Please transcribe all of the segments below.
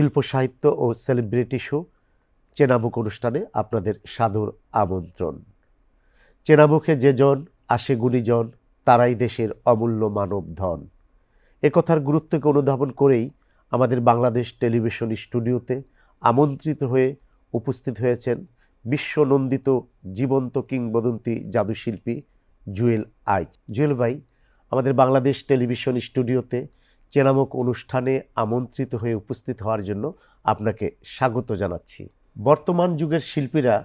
শিল্প সাহিত্য ও celebrity show চেনামুখ অনুষ্ঠানে আপনাদের সাদর আমন্ত্রণ। চেনামুখে যে জন আসে গুণীজন, তারাই দেশের অমূল্য মানব ধন। একথার গুরুত্বকে অনুধাবন করেই আমাদের বাংলাদেশ টেলিভিশন স্টুডিওতে আমন্ত্রিত হয়ে উপস্থিত হয়েছেন বিশ্বনন্দিত জীবন্ত কিংবদন্তি জাদুশিল্পী জুয়েল আইচ। জুয়েল ভাই, আমাদের বাংলাদেশ টেলিভিশন স্টুডিওতে চেনামুখ অনুষ্ঠানে আমন্ত্রিত হয়ে উপস্থিত হওয়ার জন্য আপনাকে স্বাগত জানাচ্ছি। বর্তমান যুগের শিল্পীরা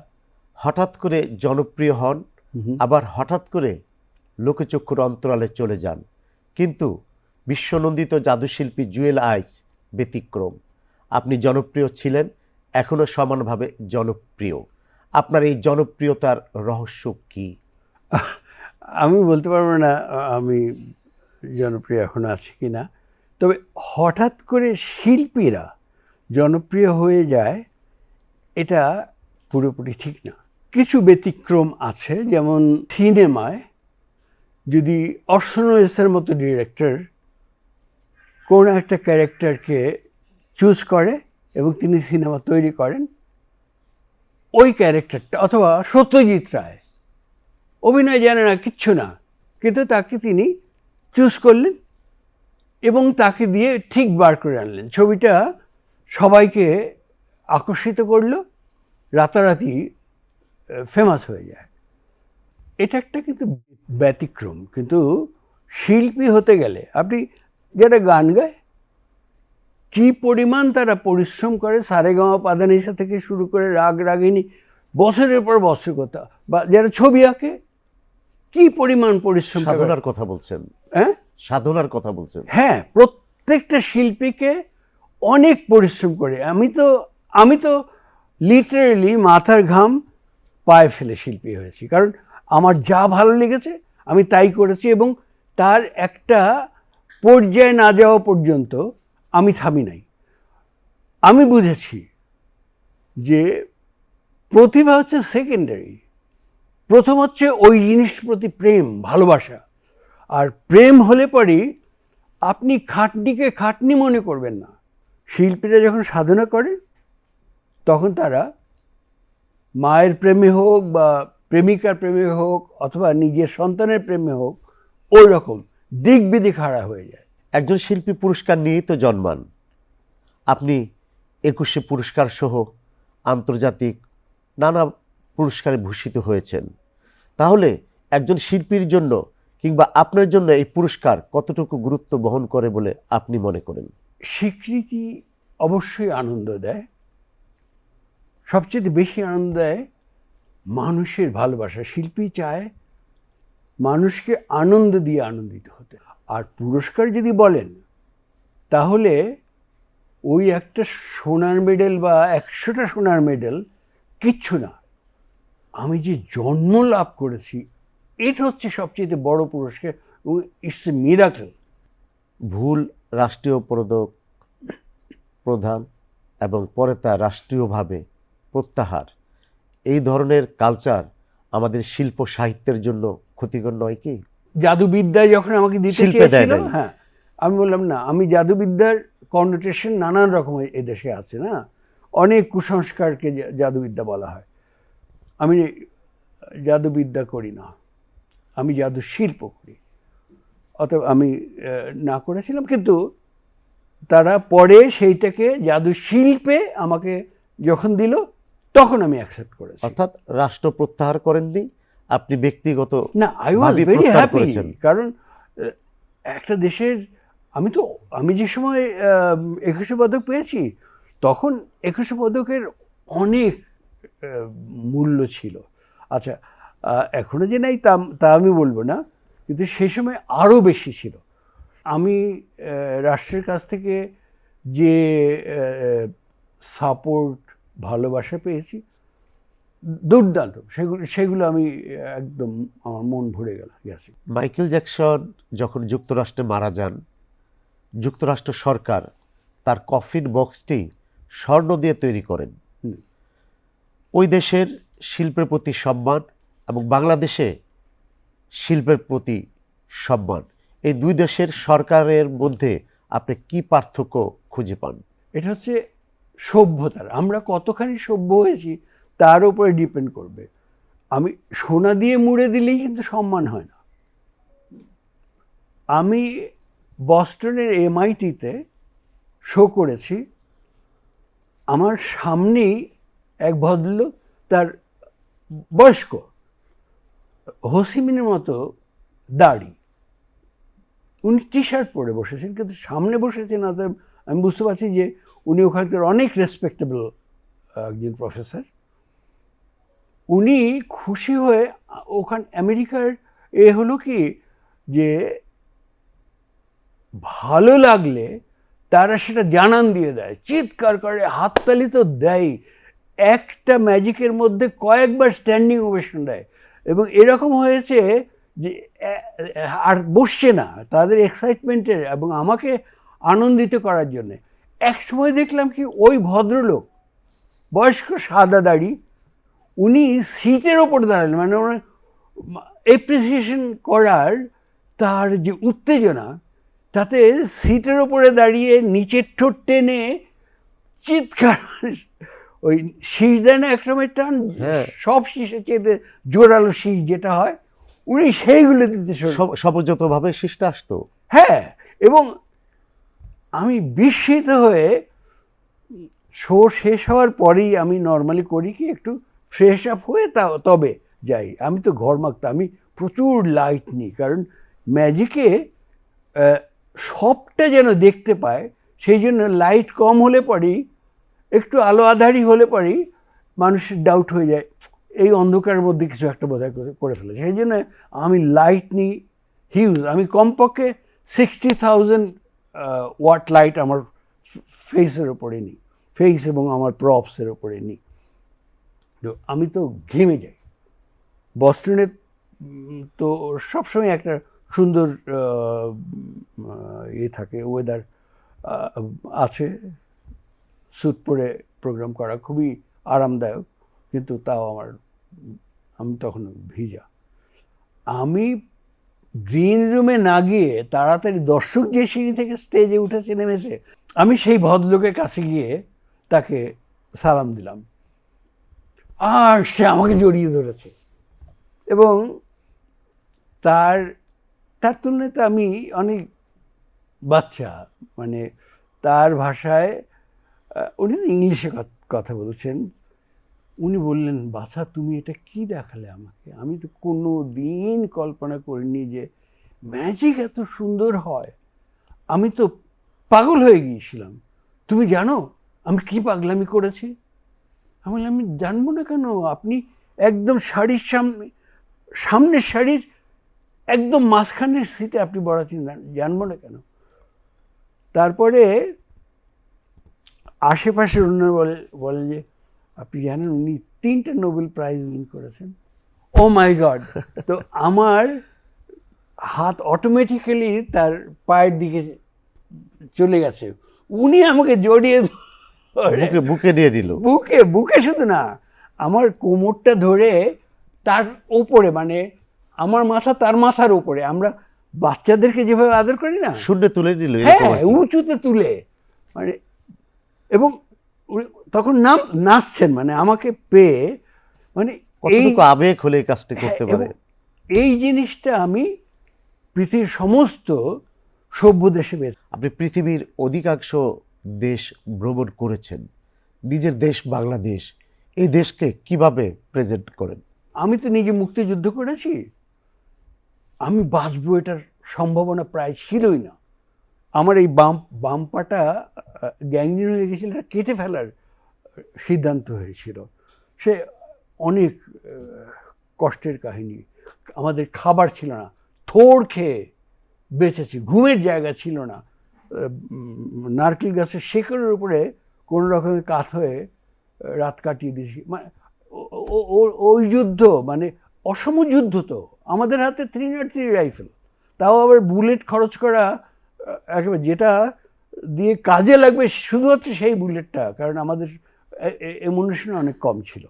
হঠাৎ করে জনপ্রিয় হন, আবার হঠাৎ করে লোকচক্ষুর অন্তরালে চলে যান, কিন্তু বিশ্বনন্দিত জাদুশিল্পী জুয়েল আইচ ব্যতিক্রম। আপনি জনপ্রিয় ছিলেন, এখনও সমানভাবে জনপ্রিয়। আপনার এই জনপ্রিয়তার রহস্য কি? আমি বলতে পারবো না আমি জনপ্রিয় এখন আছি কি না, তবে হঠাৎ করে শিল্পীরা জনপ্রিয় হয়ে যায় এটা পুরোপুরি ঠিক না। কিছু ব্যতিক্রম আছে, যেমন সিনেমায় যদি অর্সন ওয়েলসের মতো ডিরেক্টর কোনো একটা ক্যারেক্টারকে চুজ করে এবং তিনি সিনেমা তৈরি করেন, ওই ক্যারেক্টারটা, অথবা সত্যজিৎ রায় অভিনয় জানে না, কিচ্ছু না, কিন্তু তাকে তিনি চুজ করলেন এবং তাকে দিয়ে ঠিক বার করে আনলেন। ছবিটা সবাইকে আকর্ষিত করলো, রাতারাতি ফেমাস হয়ে যায়। এটা একটা কিন্তু ব্যতিক্রম। কিন্তু শিল্পী হতে গেলে আপনি যারা গান গায়, কী পরিমাণ তারা পরিশ্রম করে, সারেগামা পাধানিসা থেকে শুরু করে রাগ রাগিনী, বছরের পর বছর কথা, বা যারা ছবি আঁকে কি পরিমাণ পরিশ্রম, সাধনার কথা বলছেন? হ্যাঁ, সাধনার কথা বলছেন? হ্যাঁ, প্রত্যেকটা শিল্পীকে অনেক পরিশ্রম করে। আমি তো লিটারেলি মাথার ঘাম পায়ে ফেলে শিল্পী হয়েছি, কারণ আমার যা ভালো লেগেছে আমি তাই করেছি, এবং তার একটা পর্যায়ে না যাওয়া পর্যন্ত আমি থামি নাই। আমি বুঝেছি যে প্রতিভা হচ্ছে সেকেন্ডারি, প্রথম হচ্ছে ওই জিনিস প্রতি প্রেম, ভালোবাসা। আর প্রেম হলে পরেই আপনি খাটনিকে খাটনি মনে করবেন না। শিল্পীরা যখন সাধনা করে তখন তারা মায়ের প্রেমে হোক বা প্রেমিকার প্রেমে হোক অথবা নিজের সন্তানের প্রেমে হোক, ওই রকম দিক বিদিক হারা হয়ে যায়। একজন শিল্পী পুরস্কার নিয়েই তো জন্মান। আপনি 21 পুরস্কার সহ আন্তর্জাতিক নানা পুরস্কারে ভূষিত হয়েছেন। তাহলে একজন শিল্পীর জন্য কিংবা আপনার জন্য এই পুরস্কার কতটুকু গুরুত্ব বহন করে বলে আপনি মনে করেন? স্বীকৃতি অবশ্যই আনন্দ দেয়, সবচেয়ে বেশি আনন্দ দেয় মানুষের ভালোবাসা। শিল্পী চায় মানুষকে আনন্দ দিয়ে আনন্দিত হতে। আর পুরস্কার যদি বলেন, তাহলে ওই একটা সোনার মেডেল বা 100টা সোনার মেডেল কিচ্ছু না। আমি যে জন্ম লাভ করেছি, এটা হচ্ছে সবচেয়ে বড় পুরস্কার, এবং ইটস এ মিরাকল। ভুল রাষ্ট্রীয় পদক প্রদান এবং পরে তা রাষ্ট্রীয়ভাবে প্রত্যাহার, এই ধরনের কালচার আমাদের শিল্প সাহিত্যের জন্য ক্ষতিকর নয় কি? জাদুবিদ্যায় যখন আমাকে দিতে চেয়েছিল, হ্যাঁ, আমি বললাম না, আমি জাদুবিদ্যার কননোটেশন নানান রকম এদেশে আছে না, অনেক কুসংস্কারকে জাদুবিদ্যা বলা হয়। আমি জাদুবিদ্যা করি না, আমি জাদু শিল্প করি। অতএব আমি না করেছিলাম, কিন্তু তারা পরে সেইটাকে জাদু শিল্পে আমাকে যখন দিল তখন আমি অ্যাকসেপ্ট করেছি। অর্থাৎ রাষ্ট্র প্রত্যাহার করেননি, আপনি ব্যক্তিগত না, আই ওয়াজ ভেরি হ্যাপি। কারণ একটা দেশের, আমি যে সময় 21শে পদক পেয়েছি, তখন 21শে পদকের অনেক মূল্য ছিল। আচ্ছা, এখনও যে নাই তা আমি বলবো না, কিন্তু সেই সময় আরও বেশি ছিল। আমি রাষ্ট্রের কাছ থেকে যে সাপোর্ট, ভালোবাসা পেয়েছি, দুর্দান্ত। সেগুলো আমি একদম, আমার মন ভরে গেছে। মাইকেল জ্যাকসন যখন যুক্তরাষ্ট্রে মারা যান, যুক্তরাষ্ট্র সরকার তার কফিন বক্সটি স্বর্ণ দিয়ে তৈরি করেন। ওই দেশের শিল্পের প্রতি সম্মান এবং বাংলাদেশে শিল্পের প্রতি সম্মান, এই দুই দেশের সরকারের মধ্যে আপনি কি পার্থক্য খুঁজে পান? এটা হচ্ছে সভ্যতার, আমরা কতখানি সভ্য হয়েছি তার উপরে ডিপেন্ড করবে। আমি সোনা দিয়ে মুড়ে দিলেই কিন্তু সম্মান হয় না। আমি বস্টনের MIT-তে শো করেছি, আমার সামনেই এক ভদ্রলোক, তার বয়স্ক, হোসিমিনের মতো দাড়ি, উনি টি-শার্ট পরে বসেছেন, কিন্তু সামনে বসেছেন, অতএব আমি বুঝতে পারছি যে উনি ওখানকার অনেক রেসপেক্টেবল একজন প্রফেসর। উনি খুশি হয়ে, আমেরিকার হলো কি যে ভালো লাগলে তারা সেটা জানান দিয়ে দেয়, চিৎকার করে, হাততালি তো দেয়, একটা ম্যাজিকের মধ্যে কয়েকবার স্ট্যান্ডিং ওভেশন দেয়। এবং এরকম হয়েছে যে আর বসছে না, তাদের এক্সাইটমেন্টের এবং আমাকে আনন্দিত করার জন্যে। এক সময় দেখলাম কি, ওই ভদ্রলোক, বয়স্ক, সাদা দাড়ি, উনি সিটের ওপর দাঁড়ালেন, মানে ওনার অ্যাপ্রিসিয়েশন করার তার যে উত্তেজনা, তাতে সিটের ওপরে দাঁড়িয়ে নিচের ঠোঁট টেনে চিৎকার, ওই শীষ দেয় না এক সময় টান, সব শীষে চেতে জোরালো শীষ যেটা হয়, উনি সেইগুলো দিতে সবজতভাবে শীষটা আসতো। হ্যাঁ, এবং আমি বিস্মিত হয়ে, শো শেষ হওয়ার পরেই আমি নর্মালি করি কি, একটু ফ্রেশ আপ হয়ে তবে যাই। আমি তো ঘর মাখতাম, আমি প্রচুর লাইট নিই, কারণ ম্যাজিকে সবটা যেন দেখতে পায়, সেই জন্য লাইট কম হলে পরেই, একটু আলো আধারি হলে পরেই মানুষের ডাউট হয়ে যায়, এই অন্ধকারের মধ্যে কিছু একটা বোধহয় করে ফেলেছে। সেই জন্য আমি লাইট নিই হিউজ, আমি কমপক্ষে 60,000 ওয়াট লাইট আমার ফেসের ওপরে নিই, ফেস এবং আমার প্রপসের ওপরে নিই। তো আমি তো ঘেমে যাই। বস্টনে তো সবসময় একটা সুন্দর থাকে, ওয়েদার আছে, স্যুট পরে প্রোগ্রাম করা খুবই আরামদায়ক, কিন্তু তাও আমি তখন ভিজা। আমি গ্রিন রুমে না গিয়ে তাড়াতাড়ি, দর্শক যে সিঁড়ি থেকে স্টেজে উঠেছে নেমেছে, আমি সেই ভদ্রলোকের কাছে গিয়ে তাকে সালাম দিলাম, আর সে আমাকে জড়িয়ে ধরেছে। এবং তার তুলনায় তো আমি অনেক বাচ্চা, মানে তার ভাষায়, উনি ইংলিশে কথা বলছেন, উনি বললেন, বাছা তুমি এটা কি দেখালে আমাকে, আমি তো কোনো দিন কল্পনা করিনি যে ম্যাজিক এত সুন্দর হয়, আমি তো পাগল হয়ে গিয়েছিলাম, তুমি জানো আমি কি পাগলামি করেছি? আমি জানবো না কেন, আপনি একদম শাড়ির সামনের শাড়ির একদম মাঝখানের সিটে আপনি বসাচ্ছেন, জানবো না কেন? তারপরে আশেপাশের অন্যরা বলেন যে, আপনি জানেন উনি 3টা নোবেল প্রাইজ উইন করেছেন। ও মাই গড! তো আমার হাত অটোমেটিক্যালি তার পায়ের দিকে চলে গেছে, উনি আমাকে জড়িয়ে বুকে দিয়ে দিল। বুকে শুধু না, আমার কোমরটা ধরে তার উপরে, মানে আমার মাথা তার মাথার উপরে, আমরা বাচ্চাদেরকে যেভাবে আদর করি না, শূন্যে তুলে নিল, হ্যাঁ, উঁচুতে তুলে, মানে, এবং তখন নাচছেন, মানে আমাকে পেয়ে, মানে কতটুকু আবেগ হলে এই কাজটা করতে পারে। এই জিনিসটা আমি পৃথিবীর সমস্ত সভ্য দেশে পেয়েছি। আপনি পৃথিবীর অধিকাংশ দেশ ভ্রমণ করেছেন, নিজের দেশ বাংলাদেশ, এই দেশকে কিভাবে প্রেজেন্ট করেন? আমি তো নিজে মুক্তিযুদ্ধ করেছি, আমি বাঁচবো এটার সম্ভাবনা প্রায় ছিলই না। আমার এই বাম পাটা গ্যাংগ্রিন হয়ে গেছিল, এটা কেটে ফেলার সিদ্ধান্ত হয়েছিল। সে অনেক কষ্টের কাহিনী। আমাদের খাবার ছিল না, থোড় খেয়ে বেঁচেছি, ঘুমের জায়গা ছিল না, নারকেল গাছের শেকড়ের উপরে কোনো রকমের কাত হয়ে রাত কাটিয়ে দিয়েছি। মানে ওই যুদ্ধ, মানে অসম যুদ্ধ, তো আমাদের হাতে 303 রাইফেল, তাও আবার বুলেট খরচ করা, একেবারে যেটা দিয়ে কাজে লাগবে শুধুমাত্র সেই বুলেটটা, কারণ আমাদের এমুনিশন অনেক কম ছিল।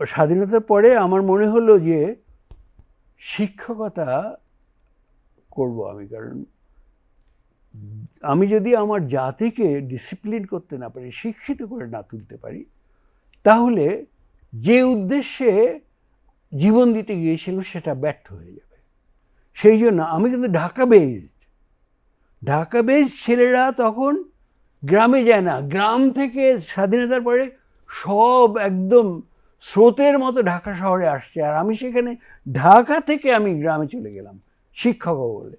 স্বাধীনতার পরে আমার মনে হলো যে শিক্ষকতা করব আমি, কারণ আমি যদি আমার জাতিকে ডিসিপ্লিন করতে না পারি, শিক্ষিত করে না তুলতে পারি, তাহলে যে উদ্দেশ্যে জীবন দিতে গিয়েছিল সেটা ব্যর্থ হয়ে যাবে। সেই জন্য আমি কিন্তু ঢাকা বেসড ছেলেরা তখন গ্রামে যায় না, গ্রাম থেকে স্বাধীনতার পরে সব একদম স্রোতের মতো ঢাকা শহরে আসছে, আর আমি সেখানে ঢাকা থেকে আমি গ্রামে চলে গেলাম শিক্ষক বলে,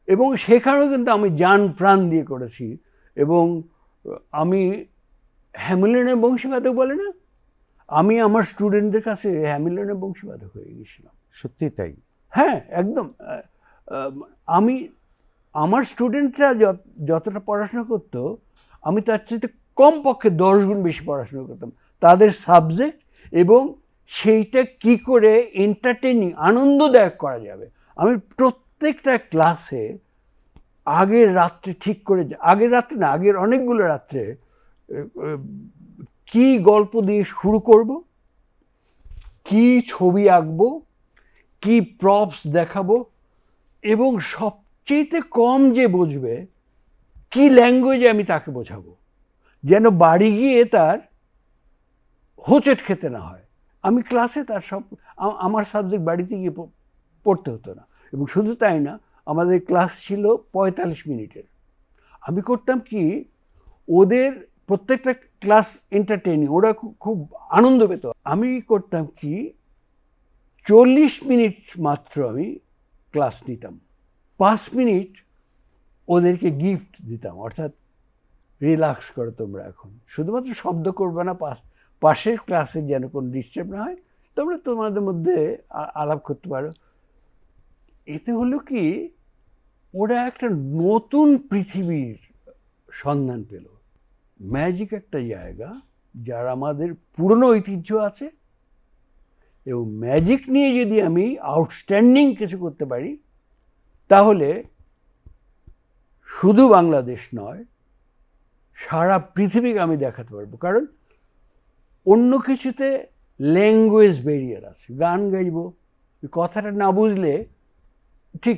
এবং সেখানেও কিন্তু আমি জান প্রাণ দিয়ে করেছি। এবং আমি হ্যামিলনের বংশীবাদক বলে না, আমি আমার স্টুডেন্টদের কাছে হ্যামিলনের বংশীবাদক হয়ে গেছিলাম। সত্যি তাই? হ্যাঁ, একদম। আমি আমার স্টুডেন্টরা যতটা পড়াশোনা করতো, আমি তার চাইতে কমপক্ষে 10 গুণ বেশি পড়াশোনা করতাম। তাদের সাবজেক্ট এবং সেইটা কি করে এন্টারটেইনিং, আনন্দদায়ক করা যাবে। আমি প্রত্যেকটা ক্লাসে আগের রাত্রে ঠিক করে, আগের রাত্রে না, আগের অনেকগুলো রাত্রে কি গল্প দিয়ে শুরু করব, কি ছবি আঁকবো, কি প্রপস দেখাবো, এবং সবচেয়ে কম যে বুঝবে কি ল্যাঙ্গুয়েজে আমি তাকে বোঝাবো, যেন বাড়ি গিয়ে তার হোঁচট খেতে না হয়। আমি ক্লাসে তার সব, আমার সাবজেক্ট বাড়িতে গিয়ে পড়তে হতো না। এবং শুধু তাই না, আমাদের ক্লাস ছিল 45 মিনিটের। আমি করতাম কি, ওদের প্রত্যেকটা ক্লাস এন্টারটেইনিং, ওরা খুব আনন্দ পেত। আমি করতাম কি, 40 মিনিট মাত্র আমি ক্লাস নিতাম, 5 মিনিট ওদেরকে গিফট দিতাম, অর্থাৎ রিল্যাক্স করো তোমরা, এখন শুধুমাত্র শব্দ করবে না, পাশের ক্লাসে যেন কোনো ডিস্টার্ব না হয়, তোমরা তোমাদের মধ্যে আলাপ করতে পারো। এতে হলো কি, ওরা একটা নতুন পৃথিবীর সন্ধান পেল। ম্যাজিক একটা জায়গা যার আমাদের পুরনো ঐতিহ্য আছে, এবং ম্যাজিক নিয়ে যদি আমি আউটস্ট্যান্ডিং কিছু করতে পারি, তাহলে শুধু বাংলাদেশ নয়, সারা পৃথিবীকে আমি দেখাতে পারবো। কারণ অন্য কিছুতে ল্যাঙ্গুয়েজ ব্যারিয়ার আছে, গান গাইব, কথাটা না বুঝলে ঠিক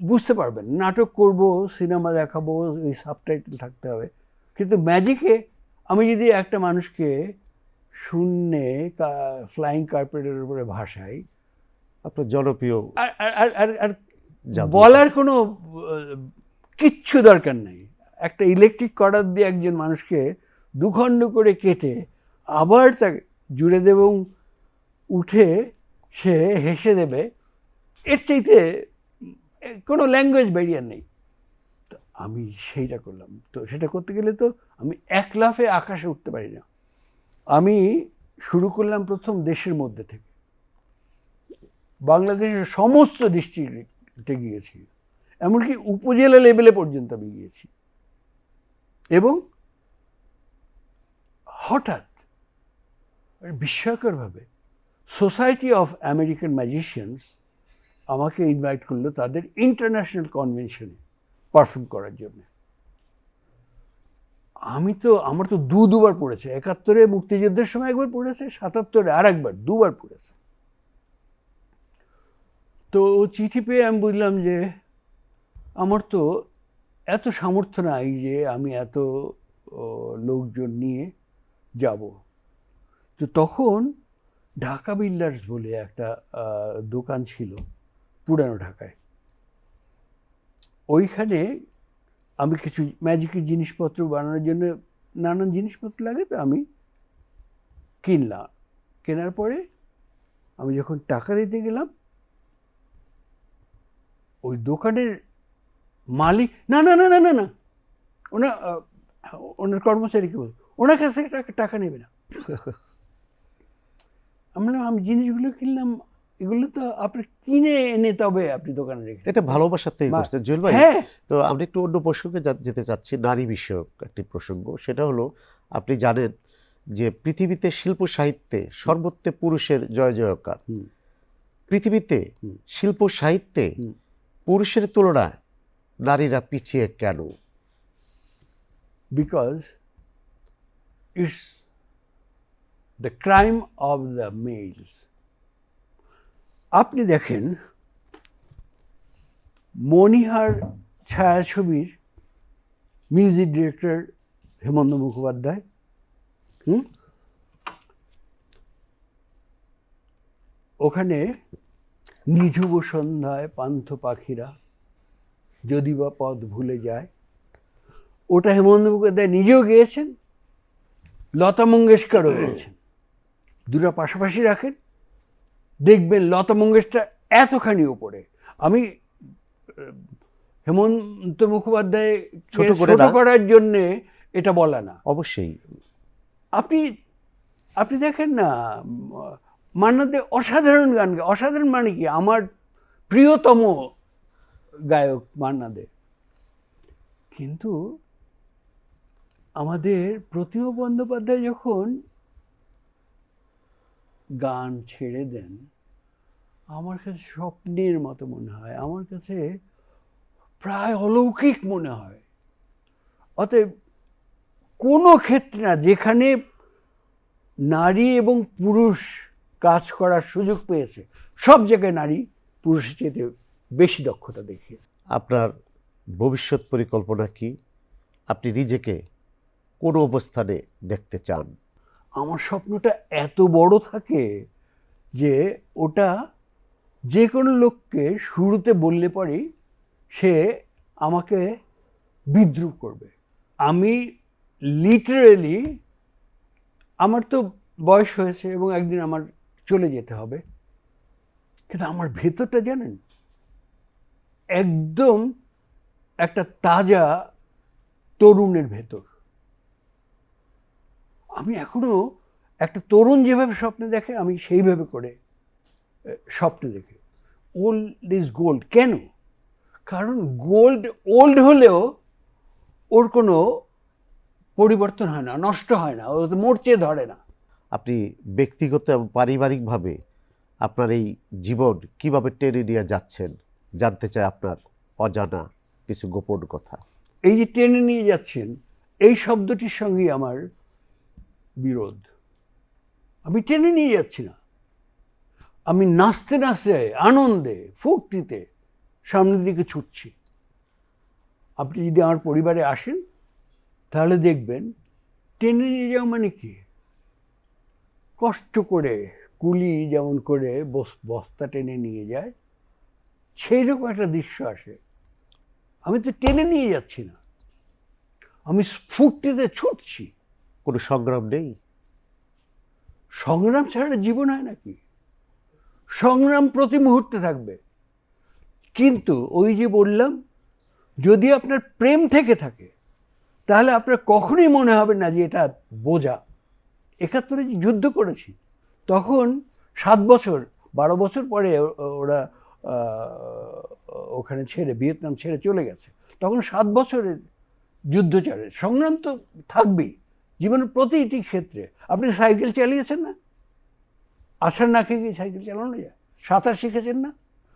বুঝতে পারবেন, নাটক করব, সিনেমা দেখাবো, ওই সাবটাইটেল থাকতে হবে। কিন্তু ম্যাজিকে আমি যদি একটা মানুষকে শূন্যে ফ্লাইং কার্পেটের উপরে ভাসাই, আপনার জনপ্রিয় আর বলার কোনো কিচ্ছু দরকার নেই, একটা ইলেকট্রিক কর্ডার দিয়ে একজন মানুষকে দুখণ্ড করে কেটে আবার তাকে জুড়ে দেব, উঠে সে হেসে দেবে, এর চাইতে কোনো ল্যাঙ্গুয়েজ ব্যারিয়ার নেই। তো আমি সেইটা করলাম। তো সেটা করতে গেলে তো আমি এক লাফে আকাশে উঠতে পারি না। আমি শুরু করলাম প্রথম দেশের মধ্যে থেকে, বাংলাদেশের সমস্ত ডিস্ট্রিক্টে গিয়েছি, এমনকি উপজেলা লেভেলে পর্যন্ত আমি গিয়েছি। এবং হঠাৎ বিস্ময়করভাবে সোসাইটি অফ আমেরিকান ম্যাজিশিয়ানস আমাকে ইনভাইট করলো তাদের ইন্টারন্যাশনাল কনভেনশনে পারফর্ম করার জন্য। আমার তো দুবার পড়েছে, 71-এ মুক্তিযুদ্ধের সময় একবার পড়েছে, 77-এ আর একবার, দুবার পড়েছে। তো চিঠি পেয়ে আমি বুঝলাম যে আমার তো এত সামর্থ্য নাই যে আমি এত লোকজন নিয়ে যাব। তো তখন ঢাকা বিল্ডার্স বলে একটা দোকান ছিল পুরানো ঢাকায়, ওইখানে আমি কিছু ম্যাজিকের জিনিসপত্র বানানোর জন্য নানান জিনিসপত্র লাগে, তো আমি কিনলাম। কেনার পরে আমি যখন টাকা দিতে গেলাম, ওই দোকানের মালিক, না না না না না না ওনার কর্মচারীকে বল, ওনার কাছ থেকে টাকা নেবে না। আমি জিনিসগুলো কিনলাম, এগুলো তো আপনি কিনে এনে তবে আপনি দোকানে রেখে, এটা ভালোবাসার থেকে করছেন জুয়েল ভাই। হ্যাঁ। তো আমরা একটু অন্য প্রসঙ্গে যেতে চাচ্ছি, নারী বিষয়ক একটি প্রসঙ্গ। সেটা হলো, আপনি জানেন যে পৃথিবীতে শিল্প সাহিত্যে সর্বত্রে পুরুষের জয় জয়কার। পৃথিবীতে শিল্প সাহিত্যে পুরুষের তুলনায় নারীরা পিছিয়ে কেন? Because it's the crime of the males. আপনি দেখেন, মণিহার ছায়াছবির মিউজিক ডিরেক্টর হেমন্ত মুখোপাধ্যায়। ওখানে নিঝুব সন্ধ্যায় পান্থ পাখিরা যদি বা পথ ভুলে যায়, ওটা হেমন্ত মুখোপাধ্যায় নিজেও গেয়েছেন, লতা মঙ্গেশকরও গেয়েছেন। দুটো পাশাপাশি রাখেন, দেখবেন লতা মঙ্গেশকর এতখানি উপরে। আমি হেমন্ত মুখোপাধ্যায় ছোট করার জন্যে এটা বলা না, অবশ্যই। আপনি দেখেন না, মান্না দে অসাধারণ গান গায়। অসাধারণ মানে কি, আমার প্রিয়তম গায়ক মান্না দে। কিন্তু আমাদের প্রতিমা বন্দ্যোপাধ্যায় যখন গান ছেড়ে দেন, আমার কাছে স্বপ্নের মতো মনে হয়, আমার কাছে প্রায় অলৌকিক মনে হয়। অতএব কোনো ক্ষেত্রে না যেখানে নারী এবং পুরুষ কাজ করার সুযোগ পেয়েছে, সব জায়গায় নারী পুরুষের চেয়ে বেশি দক্ষতা দেখিয়েছে। আপনার ভবিষ্যৎ পরিকল্পনা কি? আপনি নিজেকে কোন অবস্থানে দেখতে চান? আমার স্বপ্নটা এত বড় থাকে যে ওটা যে কোনো লোককে শুরুতে বললে পরেই সে আমাকে বিদ্রূপ করবে। আমি লিটারেলি, আমার তো বয়স হয়েছে এবং একদিন আমার চলে যেতে হবে, কিন্তু আমার ভেতরটা জানেন একদম একটা তাজা তরুণের ভেতর। আমি এখনো একটা তরুণ যেভাবে স্বপ্নে দেখে, আমি সেইভাবে করে স্বপ্নে দেখি। Old is gold. কেন? কারণ গোল্ড ওল্ড হলেও ওর কোনো পরিবর্তন হয় না, নষ্ট হয় না, ও মরচে ধরে না। আপনি ব্যক্তিগত এবং পারিবারিকভাবে আপনার এই জীবন কিভাবে টেনে নিয়ে যাচ্ছেন, জানতে চাই আপনার অজানা কিছু গোপন কথা। এই যে টেনে নিয়ে যাচ্ছেন, এই শব্দটির সঙ্গেই আমার বিরোধ। আমি টেনে নিয়ে যাচ্ছি না, আমি নাচতে নাচতে আনন্দে ফুর্তিতে সামনের দিকে ছুটছি। আপনি যদি আমার পরিবারে আসেন তাহলে দেখবেন টেনে নিয়ে যাওয়া মানে কি, কষ্ট করে কুলি যেমন করে বস্তা টেনে নিয়ে যায়, সেই রকম একটা দৃশ্য আসে। আমি তো টেনে নিয়ে যাচ্ছি না, আমি ফুর্তিতে ছুটছি। কোনো সংগ্রাম নেই? সংগ্রাম ছাড়া জীবন হয় নাকি? সংগ্রাম প্রতি মুহূর্তে থাকবে। কিন্তু ওই যে বললাম, যদি আপনার প্রেম থেকে থাকে তাহলে আপনার কখনোই মনে হবে না যে এটা বোঝা। 71-এ যে যুদ্ধ করেছি, তখন 7 বছর 12 বছর পরে ওরা ওখানে ছেড়ে, ভিয়েতনাম ছেড়ে চলে গেছে। তখন 7 বছরের যুদ্ধ চলে। সংগ্রাম তো থাকবেই জীবনের প্রতিটি ক্ষেত্রে। আপনি সাইকেল চালিয়েছেন না? আষাঢ় না খেয়ে গিয়ে সাইকেল চালানো যায়? সাঁতার শিখেছেন না?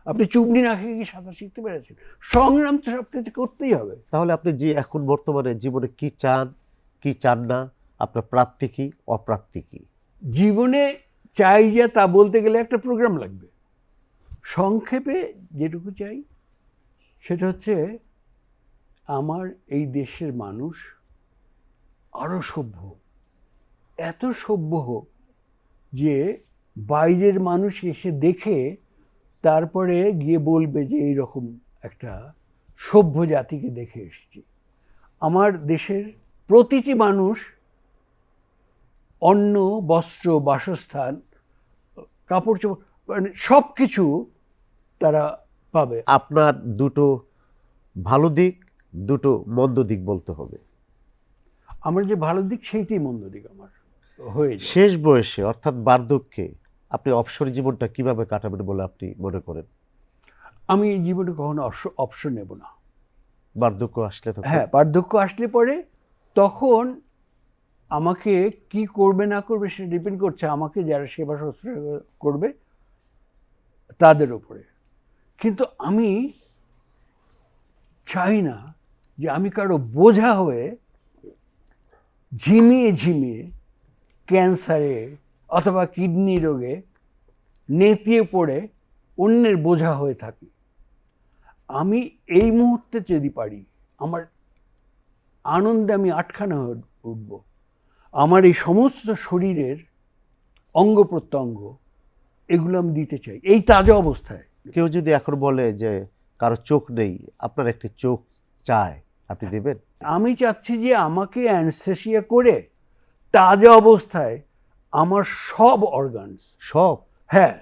আপনি চুবনি না খেয়ে গিয়ে সাঁতার শিখতে পেরেছেন? সংগ্রাম তো সব কিছু করতেই হবে। তাহলে আপনি যে এখন বর্তমানে জীবনে কি চান, কি চান না, আপনার প্রাপ্তি কি, অপ্রাপ্তি কি? জীবনে চাই যে তা বলতে গেলে একটা প্রোগ্রাম লাগবে। সংক্ষেপে যেটুকু চাই সেটা হচ্ছে, আমার এই দেশের মানুষ আরও সভ্য, এত সভ্য হোক যে বাইরের মানুষ এসে দেখে তারপরে গিয়ে বলবে যে এইরকম একটা সভ্য জাতিকে দেখে এসেছি। আমার দেশের প্রতিটি মানুষ অন্ন, বস্ত্র, বাসস্থান, কাপড় চোপড়, মানে সব কিছু তারা পাবে। আপনার দুটো ভালো দিক, দুটো মন্দ দিক বলতে হবে। আমার যে ভালো দিক সেইটাই মন্দ দিক আমার হয়ে যায়। শেষ বয়সে অর্থাৎ বার্ধক্যে আপনি অবসর জীবনটা কিভাবে কাটাবেন বলে আপনি মনে করেন? আমি জীবনে কখনো অবসর নেব না। বার্ধক্য আসলে তো হ্যাঁ, বার্ধক্য আসলে পরে তখন আমাকে কি করবে না করবে সেটা ডিপেন্ড করছে আমাকে যারা সেবা শুশ্রূষা করবে তাদের উপরে। কিন্তু আমি চাই না যে আমি কারো বোঝা হয়ে ঝিমিয়ে ঝিমিয়ে ক্যান্সারে অথবা কিডনি রোগে নেতিয়ে পড়ে অন্যের বোঝা হয়ে থাকি। আমি এই মুহূর্তে যদি পারি, আমার আনন্দে আমি আটখানা হয়ে উঠব। আমার এই সমস্ত শরীরের অঙ্গ প্রত্যঙ্গ এগুলো আমি দিতে চাই এই তাজা অবস্থায়। কেউ যদি এখন বলে যে কারো চোখ নেই, আপনার একটি চোখ চায়, আপনি দেবেন? আমি চাচ্ছি যে আমাকে অ্যানস্থেসিয়া করে তাজা অবস্থায় আমার সব অর্গানস, সব? হ্যাঁ,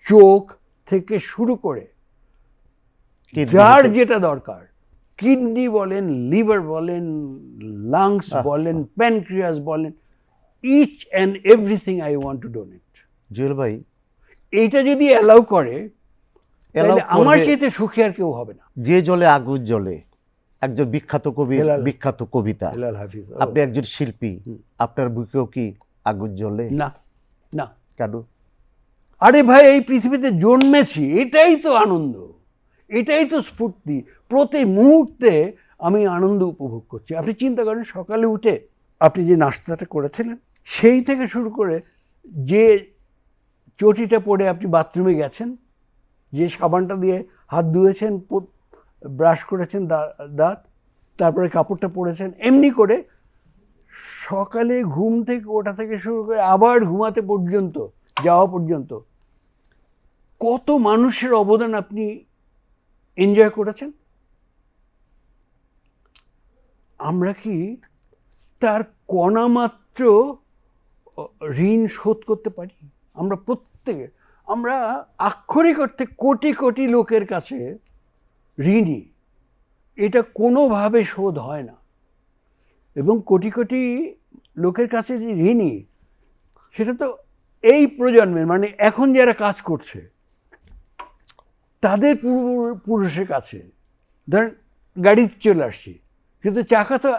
চোখ থেকে শুরু করে কিডনি যার হতে- যেটা দরকার, কিডনি বলেন, লিভার বলেন, লাংস বলেন, প্যানক্রিয়াস বলেন, each and everything I want to donate. Jewel ভাই, এইটা যদি অ্যালাউ করে allow তাহলে আমার করবে। চাইতে সুখী আর কেউ হবে না। যে জলে আগুন জ্বলে, একজন বিখ্যাত কবির হেলাল। বিখ্যাত কবিতা। হেলাল হাফিজ। ও, আপনি একজন শিল্পী, আপনার বুকেও কি আগুন জ্বলে? না না, কেন? আরে ভাই, এই পৃথিবীতে জন্মেছি, এটাই তো আনন্দ, এটাই তো স্ফূর্তি। প্রতি মুহূর্তে আমি আনন্দ উপভোগ করছি। আপনি চিন্তা করেন, সকালে উঠে আপনি যে নাস্তাটা করেছিলেন সেই থেকে শুরু করে যে চটিটা পরে আপনি বাথরুমে গেছেন, যে সাবানটা দিয়ে হাত ধুয়েছেন, ব্রাশ করেছেন দাঁত, তারপরে কাপড়টা পরেছেন, এমনি করে সকালে ঘুম থেকে ওঠা থেকে শুরু করে আবার ঘুমাতে পর্যন্ত যাওয়া পর্যন্ত কত মানুষের অবদান আপনি এনজয় করেছেন। আমরা কি তার কণা মাত্র ঋণ শোধ করতে পারি? আমরা প্রত্যেকে, আমরা আক্ষরিক অর্থে কোটি কোটি লোকের কাছে ঋণী। এটা কোনোভাবে শোধ হয় না। এবং কোটি কোটি লোকের কাছে যে ঋণী, সেটা তো এই প্রজন্মের, মানে এখন যারা কাজ করছে তাদের পূর্বপুরুষের কাছে। ধরেন গাড়ি চলে আসছে, কিন্তু চাকা তো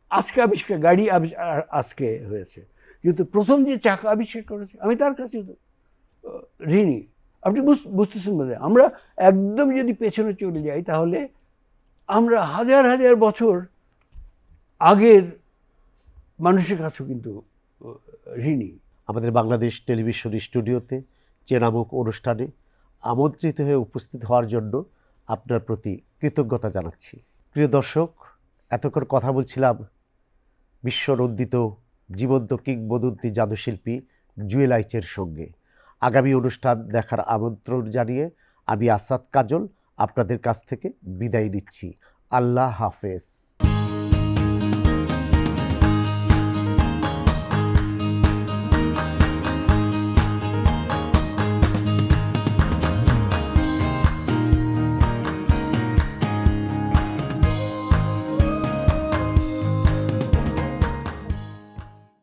আজকে আবিষ্কার, গাড়ি আজকে হয়েছে, কিন্তু প্রথম যে চাকা আবিষ্কার করেছে আমি তার কাছে ঋণী। আপনি বুঝতেছেন বোধ হয়। আমরা একদম যদি পেছনে চলে যাই তাহলে আমরা হাজার হাজার বছর আগের মানুষের কাছেও কিন্তু ঋণী। আমাদের বাংলাদেশ টেলিভিশন স্টুডিওতে চেনামুখ অনুষ্ঠানে আমন্ত্রিত হয়ে উপস্থিত হওয়ার জন্য আপনার প্রতি কৃতজ্ঞতা জানাচ্ছি। প্রিয় দর্শক, এতক্ষণ কথা বলছিলাম বিশ্বনন্দিত জীবন্ত কিংবদন্তি জাদুশিল্পী জুয়েল আইচের সঙ্গে। আগামী অনুষ্ঠান দেখার আমন্ত্রণ জানিয়ে আমি আসাদ কাজল আপনাদের কাছ থেকে বিদায় নিচ্ছি। আল্লাহ হাফেজ।